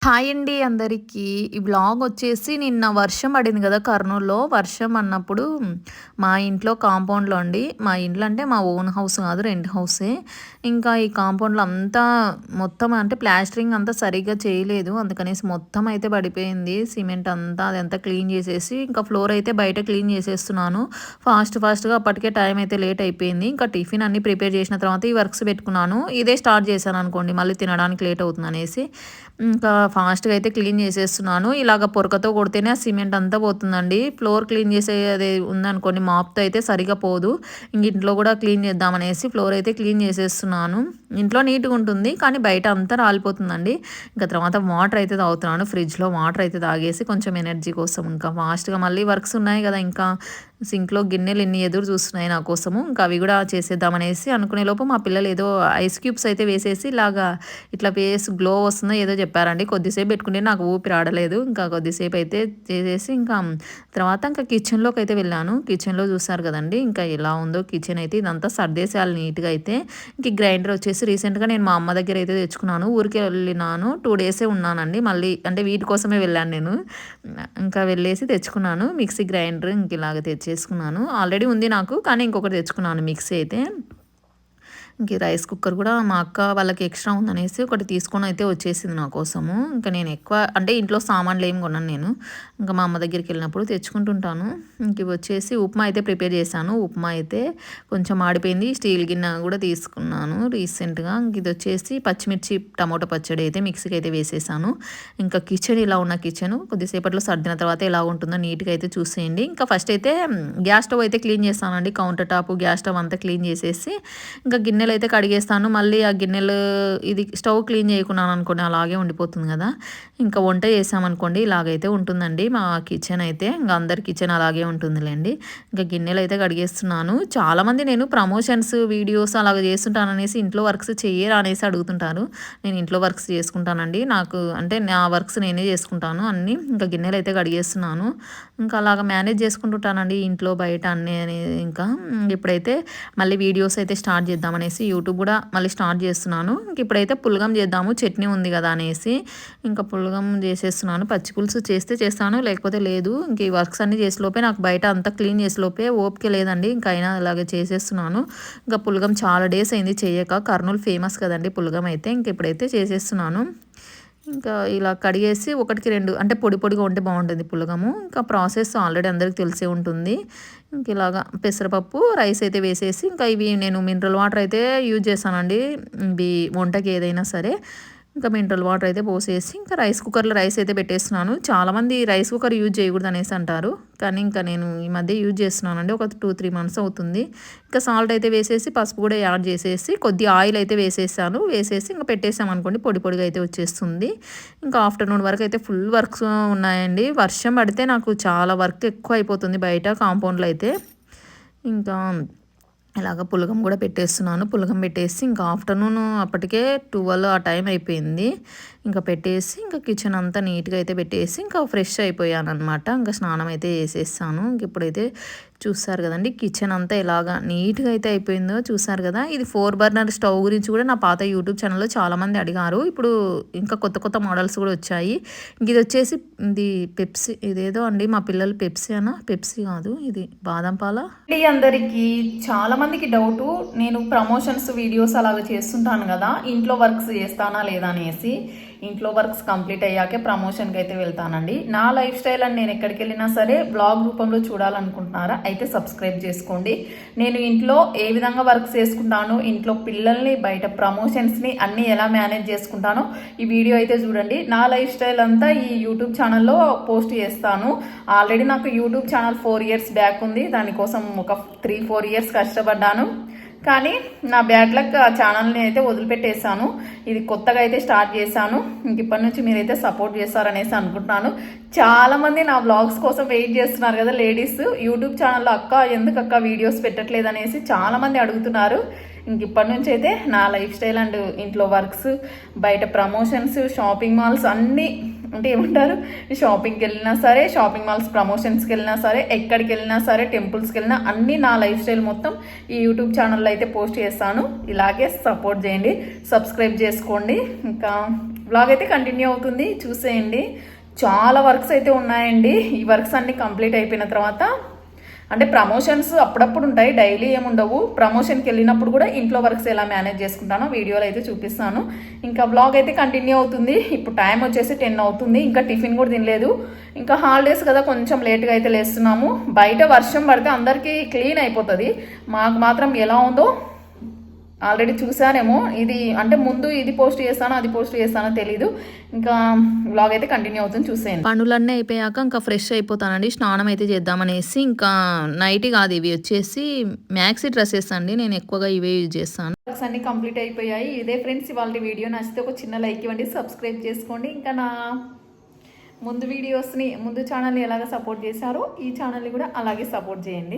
Hi అండి అందరికీ. ఈ వ్లాగ్ వచ్చేసి నిన్న వర్షం పడింది కదా కర్నూలులో. వర్షం అన్నప్పుడు మా ఇంట్లో కాంపౌండ్‌లో అండి. మా ఇంట్లో అంటే మా ఓన్ హౌస్ కాదు, రెంట్ హౌసే. ఇంకా ఈ కాంపౌండ్‌లో అంతా మొత్తం అంటే ప్లాస్టరింగ్ అంతా సరిగ్గా చేయలేదు. అందుకనేసి మొత్తం అయితే పడిపోయింది. సిమెంట్ అంతా అదంతా క్లీన్ చేసేసి ఇంకా ఫ్లోర్ అయితే బయట క్లీన్ చేసేస్తున్నాను. ఫాస్ట్‌గా అప్పటికే టైం అయితే లేట్ అయిపోయింది. ఇంకా టిఫిన్ అన్నీ ప్రిపేర్ చేసిన తర్వాత ఈ వర్క్స్ పెట్టుకున్నాను. ఇదే స్టార్ట్ చేశాను అనుకోండి, మళ్ళీ తినడానికి లేట్ అవుతుందనేసి. ఇంకా ఫాస్ట్‌గా అయితే క్లీన్ చేసేస్తున్నాను. ఇలాగ పొరకతో కొడితేనే ఆ సిమెంట్ అంతా పోతుందండి. ఫ్లోర్ క్లీన్ చేసేది ఉందనుకోండి, మాప్‌తో అయితే సరిగ్గా పోదు. ఇంక ఇంట్లో కూడా క్లీన్ చేద్దామనేసి ఫ్లోర్ అయితే క్లీన్ చేసేస్తున్నాను. ఇంట్లో నీట్‌గా ఉంటుంది, కానీ బయట అంతా రాలిపోతుందండి. ఇంకా తర్వాత వాటర్ అయితే తాగుతున్నాను. ఫ్రిడ్జ్‌లో వాటర్ అయితే తాగేసి కొంచెం ఎనర్జీ కోసం ఇంకా ఫాస్ట్‌గా మళ్ళీ వర్క్స్ ఉన్నాయి కదా! ఇంకా సింక్‌లో గిన్నెలు ఎన్ని ఎదురు చూస్తున్నాయి నా కోసము. ఇంకా అవి కూడా చేసేద్దామనేసి అనుకునే లోపు మా పిల్లలు ఏదో ఐస్ క్యూబ్స్ అయితే వేసేసి ఇలాగా ఇట్లా ఫేస్ గ్లో వస్తుందో ఏదో చెప్పారండి. కొద్దిసేపు పెట్టుకుంటే నాకు ఊపిరి ఆడలేదు. ఇంకా కొద్దిసేపు అయితే చేసేసి ఇంకా తర్వాత ఇంకా కిచెన్‌లోకి అయితే వెళ్ళాను. కిచెన్‌లో చూసారు కదండీ! ఇంకా ఎలా ఉందో కిచెన్ అయితే ఇదంతా సర్దేసేయాలి నీట్‌గా అయితే. ఇంక గ్రైండర్ వచ్చేసి రీసెంట్‌గా నేను మా అమ్మ దగ్గర అయితే తెచ్చుకున్నాను. ఊరికే వెళ్ళినాను. 2 డేసే ఉన్నానండి. మళ్ళీ అంటే వీటి కోసమే వెళ్ళాను నేను. ఇంకా వెళ్ళేసి తెచ్చుకున్నాను. మిక్సీ గ్రైండర్ ఇంక ఇలాగ తెచ్చేసుకున్నాను. ఆల్రెడీ ఉంది నాకు. కానీ ఇంకొకటి తెచ్చుకున్నాను మిక్సీ అయితే. ఇంక రైస్ కుక్కర్ కూడా మా అక్క వాళ్ళకి ఎక్స్ట్రా ఉందనేసి ఒకటి తీసుకొని అయితే వచ్చేసింది నా కోసము. ఇంకా నేను ఎక్కువ అంటే ఇంట్లో సామాన్లు ఏమి కొనను నేను. ఇంకా మా అమ్మ దగ్గరికి వెళ్ళినప్పుడు తెచ్చుకుంటుంటాను. ఇంక ఇవి వచ్చేసి ఉప్మా అయితే ప్రిపేర్ చేశాను. ఉప్మా అయితే కొంచెం మాడిపోయింది. స్టీల్ గిన్నె కూడా తీసుకున్నాను రీసెంట్‌గా. ఇంక ఇది వచ్చేసి పచ్చిమిర్చి టమాటో పచ్చడి అయితే మిక్సీకి అయితే వేసేసాను. ఇంకా కిచెన్ ఇలా ఉన్న కిచెన్ కొద్దిసేపట్లో సర్దిన తర్వాత ఎలా ఉంటుందో నీట్‌గా అయితే చూసేయండి. ఇంకా ఫస్ట్ అయితే గ్యాస్ స్టవ్ అయితే క్లీన్ చేస్తానండి. కౌంటర్ టాప్, గ్యాస్ స్టవ్ అంతా క్లీన్ చేసేసి ఇంకా గిన్నెలైతే కడిగేస్తాను. మళ్ళీ ఆ గిన్నెలు ఇది స్టవ్ క్లీన్ చేయకున్నాననుకోండి అలాగే ఉండిపోతుంది గదా! ఇంకా వంట చేశామనుకోండి ఇలాగైతే ఉంటుందండి మా కిచెన్ అయితే. ఇంక అందరి కిచెన్ అలాగే ఉంటుందిలెండి. ఇంకా గిన్నెలైతే కడిగేస్తున్నాను. చాలామంది నేను ప్రమోషన్స్ వీడియోస్ అలాగ చేస్తుంటాననేసి ఇంట్లో వర్క్స్ చెయ్యరా అనేసి అడుగుతుంటారు. నేను ఇంట్లో వర్క్స్ చేసుకుంటానండి. నాకు అంటే నా వర్క్స్ నేనే చేసుకుంటాను అన్నీ. ఇంకా గిన్నెలైతే కడిగేస్తున్నాను. ఇంకా అలాగ మేనేజ్ చేసుకుంటుంటానండి ఇంట్లో బయట అన్నీ అనేది ఇంకా. ఇప్పుడైతే మళ్ళీ వీడియోస్ అయితే స్టార్ట్ చేద్దామనేసి యూట్యూబ్ కూడా మళ్ళీ స్టార్ట్ చేస్తున్నాను. ఇంక ఇప్పుడైతే పులగం చేద్దాము, చట్నీ ఉంది కదా అనేసి ఇంకా పులగం చేసేస్తున్నాను. పచ్చి పులుసు చేస్తే చేస్తాను, లేకపోతే లేదు. ఇంక ఈ వర్క్స్ అన్నీ చేసేలోపే నాకు బయట అంతా క్లీన్ చేసేలోపే ఓపిక లేదండి. ఇంకా అయినా అలాగే చేసేస్తున్నాను. ఇంకా పులగం చాలా డేస్ అయింది చేయక. కర్నూలు ఫేమస్ కదండి పులగం అయితే. ఇంక ఇప్పుడైతే చేసేస్తున్నాను. ఇంకా ఇలా కడిగేసి ఒకటికి 2 అంటే పొడిగా ఉంటే బాగుంటుంది పులగము. ఇంకా ప్రాసెస్ ఆల్రెడీ అందరికి తెలిసే ఉంటుంది. ఇంక ఇలాగా పెసరపప్పు, రైస్ అయితే వేసేసి ఇంకా ఇవి నేను మినరల్ వాటర్ అయితే యూజ్ చేస్తానండి. ఇవి వంటకి ఏదైనా సరే. ఇంకా మినరల్ వాటర్ అయితే పోసేసి ఇంకా రైస్ కుక్కర్‌లో రైస్ అయితే పెట్టేస్తున్నాను. చాలామంది రైస్ కుక్కర్ యూజ్ చేయకూడదు అనేసి అంటారు. కానీ ఇంకా నేను ఈ మధ్య యూజ్ చేస్తున్నానండి. ఒక 2, 3 మంత్స్ అవుతుంది. ఇంకా సాల్ట్ అయితే వేసేసి పసుపు కూడా యాడ్ చేసేసి కొద్దిగా ఆయిల్ అయితే వేసేసాను. వేసేసి ఇంక పెట్టేసామనుకోండి పొడిగా అయితే వచ్చేస్తుంది. ఇంకా ఆఫ్టర్‌నూన్ వరకు అయితే ఫుల్ వర్క్స్ ఉన్నాయండి. వర్షం పడితే నాకు చాలా వర్క్ ఎక్కువ అయిపోతుంది బయట కాంపౌండ్‌లో అయితే. ఇంకా ఇలాగ పులగం కూడా పెట్టేస్తున్నాను. పులగం పెట్టేసి ఇంకా ఆఫ్టర్‌నూన్ అప్పటికే 12 ఆ టైం అయిపోయింది. ఇంకా పెట్టేసి ఇంకా కిచెన్ అంతా నీట్‌గా అయితే పెట్టేసి ఇంకా ఫ్రెష్ అయిపోయాననమాట. ఇంకా స్నానం అయితే చేసేసాను. ఇంక ఇప్పుడైతే చూసారు కదండీ కిచెన్ అంతా ఎలాగా నీట్‌గా అయితే అయిపోయిందో చూసారు కదా! ఇది 4 బర్నర్ స్టవ్ గురించి కూడా నా పాత యూట్యూబ్ ఛానల్‌లో చాలామంది అడిగారు. ఇప్పుడు ఇంకా కొత్త మోడల్స్ కూడా వచ్చాయి. ఇది వచ్చేసి ఇది పెప్సీ ఇదేదో అండి మా పిల్లలు పెప్సీ అనా? పెప్సీ కాదు ఇది బాదం పాలా? అందరికీ చాలా మందికి డౌటు నేను ప్రమోషన్స్ వీడియోస్ అలాగ చేస్తుంటాను కదా! ఇంట్లో వర్క్స్ చేస్తానా లేదా అనేసి. ఇంట్లో వర్క్స్ కంప్లీట్ అయ్యాకే ప్రమోషన్కి అయితే వెళ్తానండి. నా లైఫ్ స్టైల్ అని నేను ఎక్కడికి వెళ్ళినా సరే బ్లాగ్ రూపంలో చూడాలనుకుంటున్నారా అయితే సబ్స్క్రైబ్ చేసుకోండి. నేను ఇంట్లో ఏ విధంగా వర్క్స్ చేసుకుంటాను, ఇంట్లో పిల్లల్ని బయట ప్రమోషన్స్ని అన్నీ ఎలా మేనేజ్ చేసుకుంటానో ఈ వీడియో అయితే చూడండి. నా లైఫ్ స్టైల్ అంతా ఈ యూట్యూబ్ ఛానల్లో పోస్ట్ చేస్తాను. ఆల్రెడీ నాకు యూట్యూబ్ ఛానల్ 4 ఇయర్స్ బ్యాక్ ఉంది. దానికోసం ఒక 3-4 ఇయర్స్ కష్టపడ్డాను. కానీ నా బ్యాడ్ లక్ ఆ ఛానల్ని అయితే వదిలిపెట్టేశాను. ఇది కొత్తగా అయితే స్టార్ట్ చేశాను. ఇంక ఇప్పటి నుంచి మీరైతే సపోర్ట్ చేస్తారనేసి అనుకుంటున్నాను. చాలామంది నా వ్లాగ్స్ కోసం వెయిట్ చేస్తున్నారు కదా లేడీస్. యూట్యూబ్ ఛానల్లో ఎందుకు అక్క వీడియోస్ పెట్టట్లేదు అనేసి చాలామంది అడుగుతున్నారు. ఇంక ఇప్పటి నుంచి అయితే నా లైఫ్ స్టైల్ అండ్ ఇంట్లో వర్క్స్, బయట ప్రమోషన్స్, షాపింగ్ మాల్స్ అన్నీ అంటే ఏమంటారు, షాపింగ్కి వెళ్ళినా సరే, షాపింగ్ మాల్స్ ప్రమోషన్స్కి వెళ్ళినా సరే, ఎక్కడికి వెళ్ళినా సరే, టెంపుల్స్కి వెళ్ళినా అన్నీ నా లైఫ్ స్టైల్ మొత్తం ఈ యూట్యూబ్ ఛానల్లో అయితే పోస్ట్ చేస్తాను. ఇలాగే సపోర్ట్ చేయండి, సబ్స్క్రైబ్ చేసుకోండి. ఇంకా బ్లాగ్ అయితే కంటిన్యూ అవుతుంది, చూసేయండి. చాలా వర్క్స్ అయితే ఉన్నాయండి. ఈ వర్క్స్ అన్నీ కంప్లీట్ అయిపోయిన తర్వాత, అంటే ప్రమోషన్స్ అప్పుడప్పుడు ఉంటాయి, డైలీ ఏముండవు. ప్రమోషన్కి వెళ్ళినప్పుడు కూడా ఇంట్లో వర్క్స్ ఎలా మేనేజ్ చేసుకుంటానో వీడియోలో అయితే చూపిస్తాను. ఇంకా బ్లాగ్ అయితే కంటిన్యూ అవుతుంది. ఇప్పుడు టైం వచ్చేసి 10 అవుతుంది. ఇంకా టిఫిన్ కూడా తినలేదు. ఇంకా హాలిడేస్ కదా, కొంచెం లేట్గా అయితే లేస్తున్నాము. బయట వర్షం పడితే అందరికీ క్లీన్ అయిపోతుంది, మాకు మాత్రం ఎలా ఉందో ఆల్రెడీ చూసారేమో. ఇది అంటే ముందు ఇది పోస్ట్ చేస్తానో అది పోస్ట్ చేస్తానో తెలీదు. ఇంకా వ్లాగ్ అయితే కంటిన్యూ అవుతుంది, చూసేయండి. పనులన్నీ అయిపోయాక ఇంకా ఫ్రెష్ అయిపోతానండి, స్నానం అయితే చేద్దామనేసి. ఇంకా నైట్ కాదు, ఇవి వచ్చేసి మ్యాక్సీ డ్రెస్సెస్ అండి, నేను ఎక్కువగా ఇవే యూజ్ చేస్తాను. వర్క్స్ అన్ని కంప్లీట్ అయిపోయాయి. ఇదే ఫ్రెండ్స్ ఇవాళ వీడియో. నచ్చితే ఒక చిన్న లైక్ ఇవ్వండి, సబ్స్క్రైబ్ చేసుకోండి. ఇంకా నా ముందు వీడియోస్ని, ముందు ఛానల్ని ఎలాగ సపోర్ట్ చేశారో ఈ ఛానల్ని కూడా అలాగే సపోర్ట్ చేయండి.